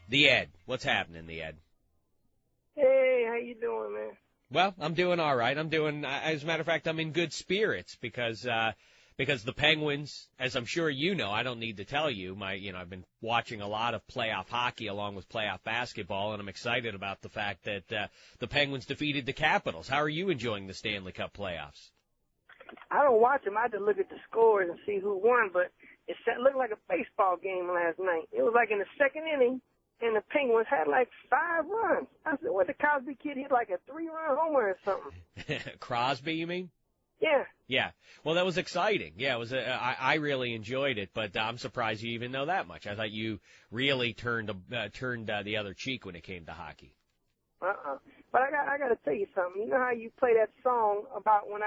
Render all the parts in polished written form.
The Ed. What's happening, the Ed? Hey, how you doing, man? Well, I'm doing all right. As a matter of fact, I'm in good spirits because the Penguins, as I'm sure you know, I don't need to tell you, I've been watching a lot of playoff hockey along with playoff basketball, and I'm excited about the fact that the Penguins defeated the Capitals. How are you enjoying the Stanley Cup playoffs? I don't watch them. I just look at the scores and see who won, but it looked like a baseball game last night. It was like in the second inning, and the Penguins had like 5 runs. I said, what, the Cosby kid hit like a 3-run homer or something? Crosby, you mean? Yeah. Yeah. Well, that was exciting. Yeah, it was. I really enjoyed it, but I'm surprised you even know that much. I thought you really turned the other cheek when it came to hockey. But I got to tell you something. You know how you play that song about when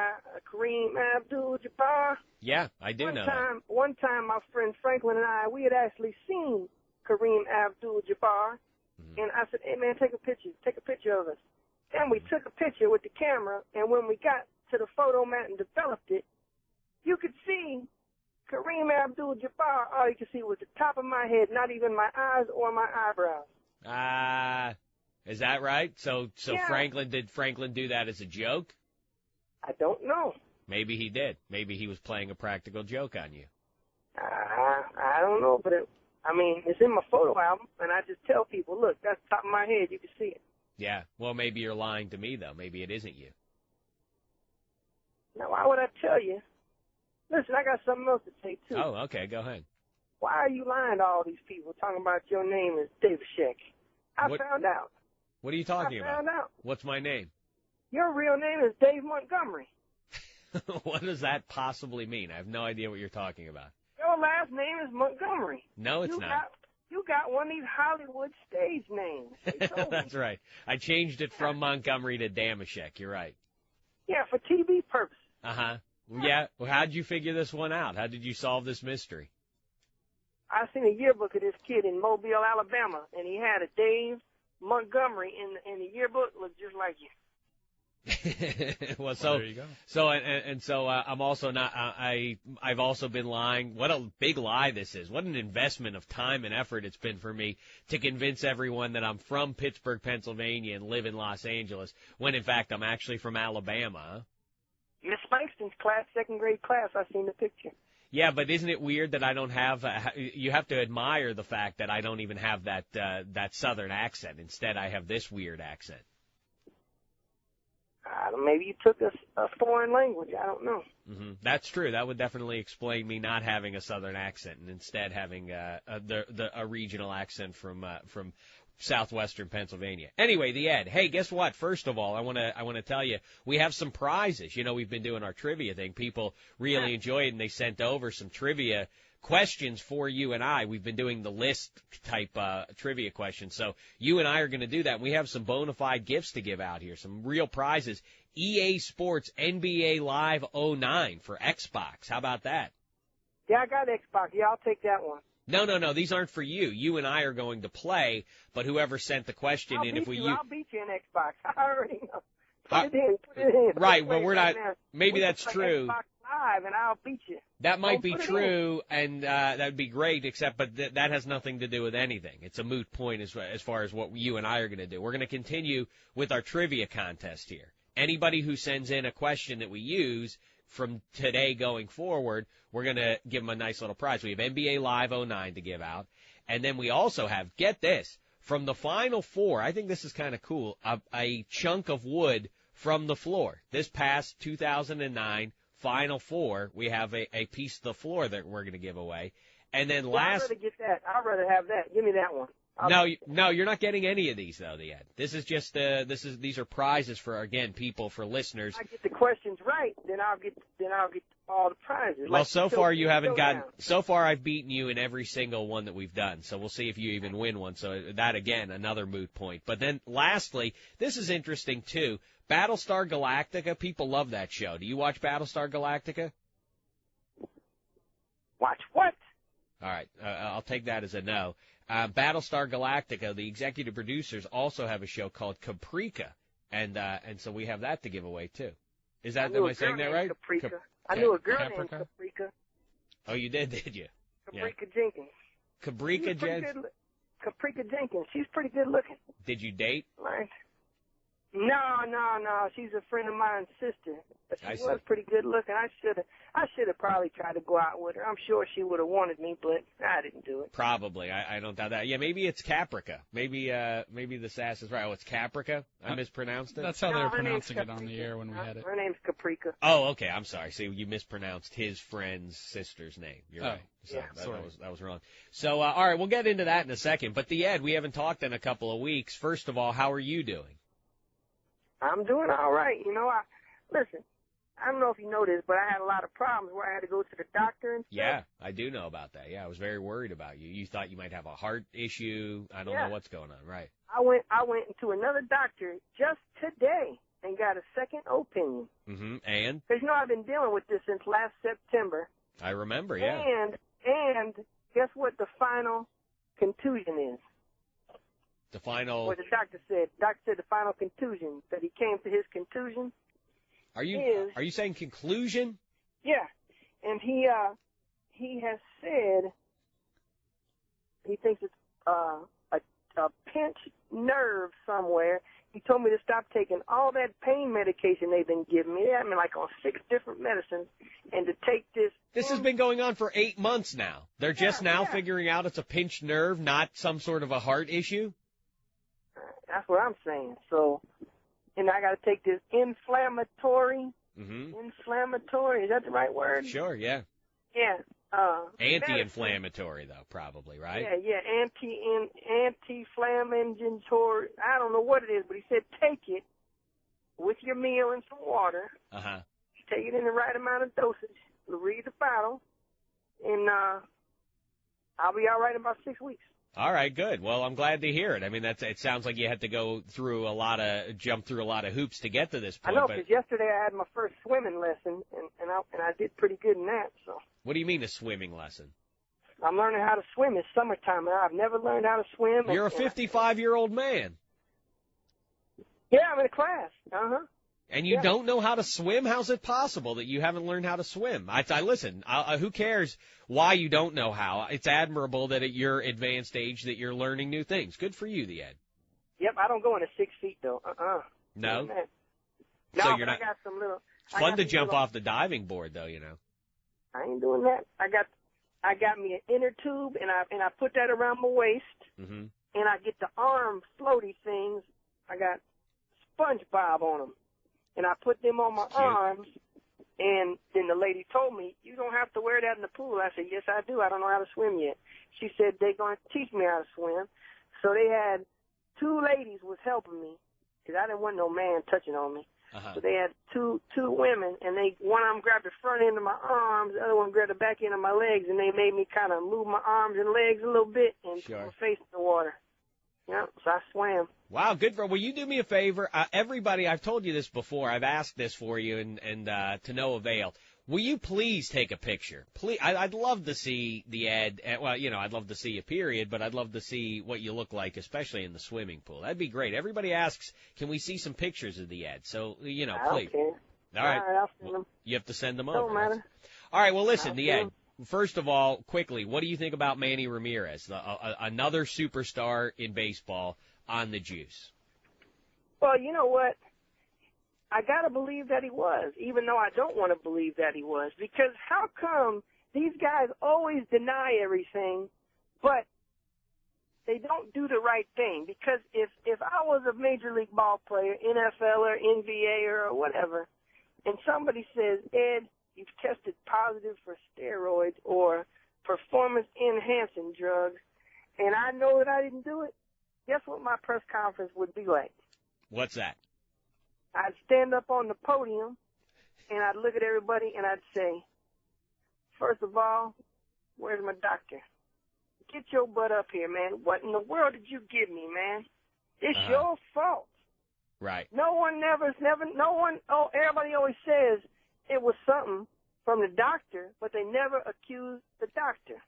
Kareem Abdul-Jabbar? Yeah, I do know that. One time, my friend Franklin and I, we had actually seen Kareem Abdul-Jabbar, and I said, hey, man, take a picture of us. And we took a picture with the camera, and when we got to the photo mat and developed it, you could see Kareem Abdul-Jabbar. All you could see was the top of my head, not even my eyes or my eyebrows. Is that right? So yeah. Did Franklin do that as a joke? I don't know. Maybe he did. Maybe he was playing a practical joke on you. I don't know, but it's in my photo album, and I just tell people, look, that's the top of my head. You can see it. Yeah. Well, maybe you're lying to me, though. Maybe it isn't you. Now, why would I tell you? Listen, I got something else to say, too. Oh, okay. Go ahead. Why are you lying to all these people talking about your name is Dameshek? I found out. What are you talking about? I found out. What's my name? Your real name is Dave Montgomery. What does that possibly mean? I have no idea what you're talking about. Your last name is Montgomery. No, it's not. You got one of these Hollywood stage names. That's right. I changed it from Montgomery to Dameshek. You're right. Yeah, for TV purposes. Uh-huh. Yeah. Well, how'd you figure this one out? How did you solve this mystery? I seen a yearbook of this kid in Mobile, Alabama, and he had a Dave Montgomery in the yearbook. Looked just like you. Well, there you go. So I'm also not. I've also been lying. What a big lie this is! What an investment of time and effort it's been for me to convince everyone that I'm from Pittsburgh, Pennsylvania, and live in Los Angeles, when in fact I'm actually from Alabama. Miss Spankston's class, second grade class. I seen the picture. Yeah, but isn't it weird that I don't have? You have to admire the fact that I don't even have that Southern accent. Instead, I have this weird accent. Maybe you took a foreign language. I don't know. Mm-hmm. That's true. That would definitely explain me not having a Southern accent and instead having a regional accent from southwestern Pennsylvania. Anyway, the Ed. Hey, guess what? First of all, I want to tell you we have some prizes. You know, we've been doing our trivia thing. People really enjoy it, and they sent over some trivia questions for you and I. We've been doing the list type trivia questions. So you and I are going to do that. We have some bona fide gifts to give out here, some real prizes. EA Sports NBA Live 09 for Xbox. How about that? Yeah, I got Xbox. Yeah, I'll take that one. No. These aren't for you. You and I are going to play, but whoever sent the question in, I'll beat you in Xbox. I already know. Put it in. Right. Well, we're not. Maybe that's true. Xbox Live, and I'll beat you. That might be true, and that would be great, but that has nothing to do with anything. It's a moot point as far as what you and I are going to do. We're going to continue with our trivia contest here. Anybody who sends in a question that we use from today going forward, we're going to give them a nice little prize. We have NBA Live 09 to give out, and then we also have, get this, from the Final Four, I think this is kind of cool, a chunk of wood from the floor. This past 2009 Final Four, we have a piece of the floor that we're going to give away. And then I'd rather get that. I'd rather have that. Give me that one. No, you're not getting any of these though, the Ed. This is just these are prizes for, again, people, for listeners. If I get the questions right, then I'll get all the prizes. Well, so far you haven't gotten. So far I've beaten you in every single one that we've done. So we'll see if you even win one. So that, again, another moot point. But then lastly, this is interesting too. Battlestar Galactica, people love that show. Do you watch Battlestar Galactica? Watch what? All right, I'll take that as a no. Battlestar Galactica, the executive producers also have a show called Caprica, and so we have that to give away too. Am I saying that right? Caprica. I knew a girl named Caprica. Oh, you did you? Caprica Jenkins. Caprica Jenkins. Caprica Jenkins. She's pretty good looking. Did you date? Right. No. She's a friend of mine's sister. But she I was pretty good looking. I should have probably tried to go out with her. I'm sure she would have wanted me, but I didn't do it. Probably. I don't doubt that. Yeah, maybe it's Caprica. Maybe the sass is right. Oh, it's Caprica? I mispronounced it? That's how they were her name's pronouncing it on the Caprica. air when we had it. Her name's Caprica. Oh, okay. I'm sorry. See, you mispronounced his friend's sister's name. You're Oh, right. So yeah. that was wrong. So, all right, we'll get into that in a second. But the Ed, we haven't talked in a couple of weeks. First of all, how are you doing? I'm doing all right. You know, listen, I don't know if you know this, but I had a lot of problems where I had to go to the doctor and stuff. Yeah, I do know about that. Yeah, I was very worried about you. You thought you might have a heart issue. I don't know what's going on. Right. I went to another doctor just today and got a second opinion. Mm-hmm. And? Because, you know, I've been dealing with this since last September. I remember, yeah. And guess what the final contusion is? The final... What the doctor said. Doctor said the final contusion, that he came to his contusion. Are you saying conclusion? Yeah. And he has said he thinks it's a pinched nerve somewhere. He told me to stop taking all that pain medication they've been giving me. They had me like on 6 different medicines, and to take this. This has been going on for 8 months now. They're just now figuring out it's a pinched nerve, not some sort of a heart issue? That's what I'm saying. So, and I got to take this inflammatory. Mm-hmm. Inflammatory, is that the right word? Sure, yeah. Yeah. Anti-inflammatory, though, probably, right? Yeah, anti-inflammatory. I don't know what it is, but he said take it with your meal and some water. Uh-huh. Take it in the right amount of dosage. Read the bottle, and I'll be all right in about 6 weeks. All right, good. Well, I'm glad to hear it. I mean, it sounds like you had to jump through a lot of hoops to get to this point. I know, because yesterday I had my first swimming lesson, and I did pretty good in that. So. What do you mean a swimming lesson? I'm learning how to swim. It's summertime, and I've never learned how to swim. You're a 55-year-old man. Yeah, I'm in a class. Uh-huh. And you don't know how to swim? How's it possible that you haven't learned how to swim? Listen, who cares why you don't know how? It's admirable that at your advanced age that you're learning new things. Good for you, the Ed. Yep, I don't go into 6 feet, though. No? No, So you're not. I got some little. It's fun to jump off the diving board, though, you know. I ain't doing that. I got me an inner tube, and I put that around my waist, Mm-hmm. and I get the arm floaty things. I got SpongeBob on them. And I put them on my arms, and then the lady told me, you don't have to wear that in the pool. I said, yes, I do. I don't know how to swim yet. She said, they're going to teach me how to swim. So they had 2 ladies was helping me, because I didn't want no man touching on me. Uh-huh. So they had two women, and one of them grabbed the front end of my arms, the other one grabbed the back end of my legs, and they made me kind of move my arms and legs a little bit and put my face in the water. Yeah, so I swam. Wow, good. Will you do me a favor? Everybody, I've told you this before. I've asked this for you, and to no avail. Will you please take a picture? Please, I'd love to see the Ed. Well, you know, I'd love to see you, period, but I'd love to see what you look like, especially in the swimming pool. That'd be great. Everybody asks, can we see some pictures of the Ed? So, you know, please. Okay. All right. I'll send them. You have to send them Don't over. matter. All right, well, listen, the Ed. them. First of all, quickly, what do you think about Manny Ramirez, another superstar in baseball on the juice? Well, you know what? I got to believe that he was, even though I don't want to believe that he was. Because how come these guys always deny everything, but they don't do the right thing? Because if I was a Major League ball player, NFL or NBA or whatever, and somebody says, Ed, you've tested positive for steroids or performance-enhancing drugs, and I know that I didn't do it, guess what my press conference would be like? What's that? I'd stand up on the podium, and I'd look at everybody, and I'd say, first of all, where's my doctor? Get your butt up here, man. What in the world did you give me, man? It's your fault. Right. Everybody always says it was something from the doctor, but they never accuse the doctor.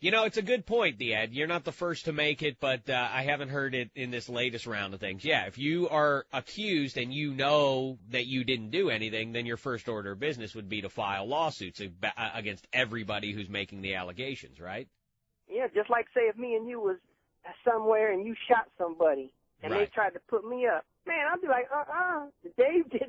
You know, it's a good point, the Ed. You're not the first to make it, but I haven't heard it in this latest round of things. Yeah, if you are accused and you know that you didn't do anything, then your first order of business would be to file lawsuits against everybody who's making the allegations, right? Yeah, just like, say, if me and you was somewhere and you shot somebody and Right. they tried to put me up, man, I'd be like, Dave did